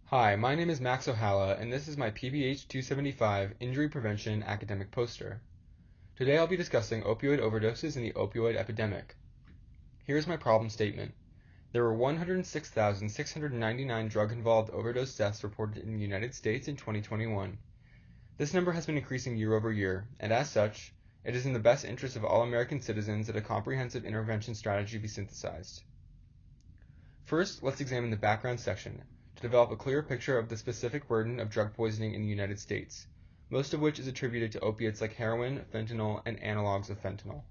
Hi, my name is Max Ohala, and this is my PBH 275 Injury Prevention Academic Poster. Today I'll be discussing opioid overdoses and the opioid epidemic. Here's my problem statement. There were 106,699 drug-involved overdose deaths reported in the United States in 2021. This number has been increasing year over year, and as such, it is in the best interest of all American citizens that a comprehensive intervention strategy be synthesized. First, let's examine the background section to develop a clearer picture of the specific burden of drug poisoning in the United States, most of which is attributed to opiates like heroin, fentanyl, and analogs of fentanyl.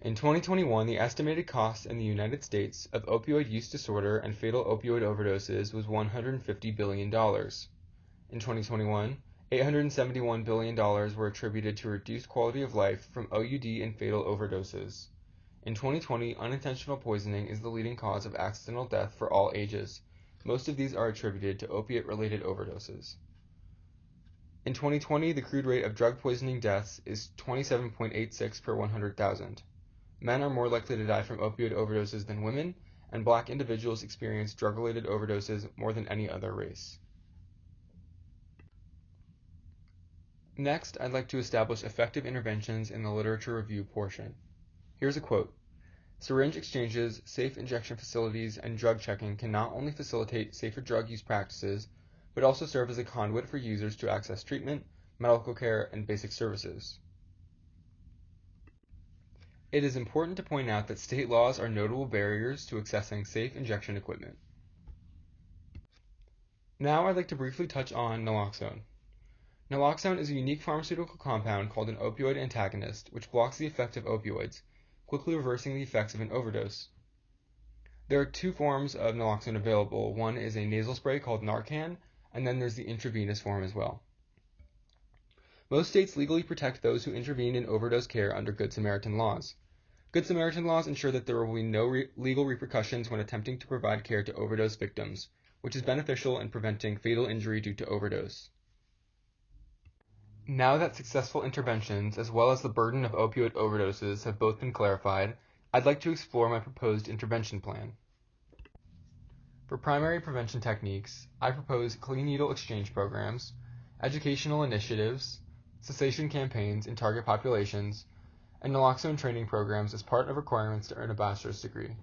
In 2021, the estimated cost in the United States of opioid use disorder and fatal opioid overdoses was $150 billion. In 2021, $871 billion were attributed to reduced quality of life from OUD and fatal overdoses. In 2020, unintentional poisoning is the leading cause of accidental death for all ages. Most of these are attributed to opiate-related overdoses. In 2020, the crude rate of drug poisoning deaths is 27.86 per 100,000. Men are more likely to die from opioid overdoses than women, and black individuals experience drug-related overdoses more than any other race. Next, I'd like to establish effective interventions in the literature review portion. Here's a quote. Syringe exchanges, safe injection facilities, and drug checking can not only facilitate safer drug use practices, but also serve as a conduit for users to access treatment, medical care, and basic services. It is important to point out that state laws are notable barriers to accessing safe injection equipment. Now I'd like to briefly touch on naloxone. Naloxone is a unique pharmaceutical compound called an opioid antagonist, which blocks the effect of opioids, quickly reversing the effects of an overdose. There are two forms of naloxone available. One is a nasal spray called Narcan, and then there's the intravenous form as well. Most states legally protect those who intervene in overdose care under Good Samaritan laws. Good Samaritan laws ensure that there will be no legal repercussions when attempting to provide care to overdose victims, which is beneficial in preventing fatal injury due to overdose. Now that successful interventions, as well as the burden of opioid overdoses, have both been clarified, I'd like to explore my proposed intervention plan. For primary prevention techniques, I propose clean needle exchange programs, educational initiatives, cessation campaigns in target populations, and naloxone training programs as part of requirements to earn a bachelor's degree.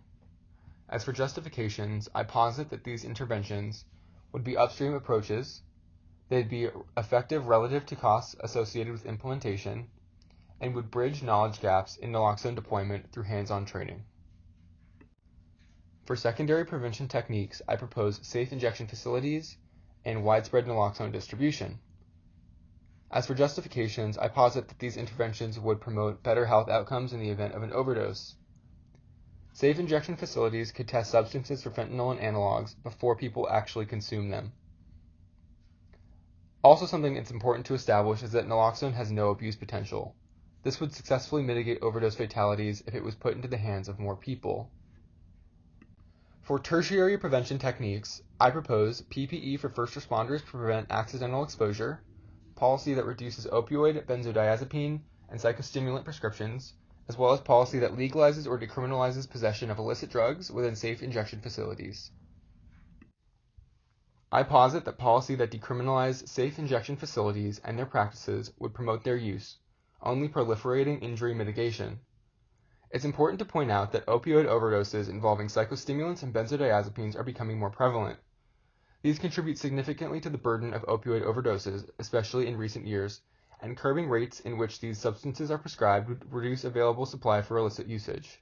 As for justifications, I posit that these interventions would be upstream approaches, they'd be effective relative to costs associated with implementation, and would bridge knowledge gaps in naloxone deployment through hands-on training. For secondary prevention techniques, I propose safe injection facilities and widespread naloxone distribution. As for justifications, I posit that these interventions would promote better health outcomes in the event of an overdose. Safe injection facilities could test substances for fentanyl and analogs before people actually consume them. Also, something that's important to establish is that naloxone has no abuse potential. This would successfully mitigate overdose fatalities if it was put into the hands of more people. For tertiary prevention techniques, I propose PPE for first responders to prevent accidental exposure, policy that reduces opioid, benzodiazepine, and psychostimulant prescriptions, as well as policy that legalizes or decriminalizes possession of illicit drugs within safe injection facilities. I posit that policy that decriminalizes safe injection facilities and their practices would promote their use, only proliferating injury mitigation. It's important to point out that opioid overdoses involving psychostimulants and benzodiazepines are becoming more prevalent. These contribute significantly to the burden of opioid overdoses, especially in recent years, and curbing rates in which these substances are prescribed would reduce available supply for illicit usage.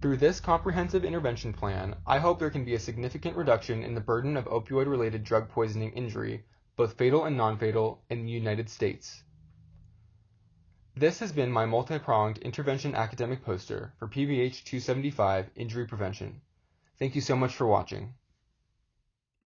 Through this comprehensive intervention plan, I hope there can be a significant reduction in the burden of opioid-related drug poisoning injury, both fatal and non-fatal, in the United States. This has been my multi-pronged intervention academic poster for PBH 275 Injury Prevention. Thank you so much for watching.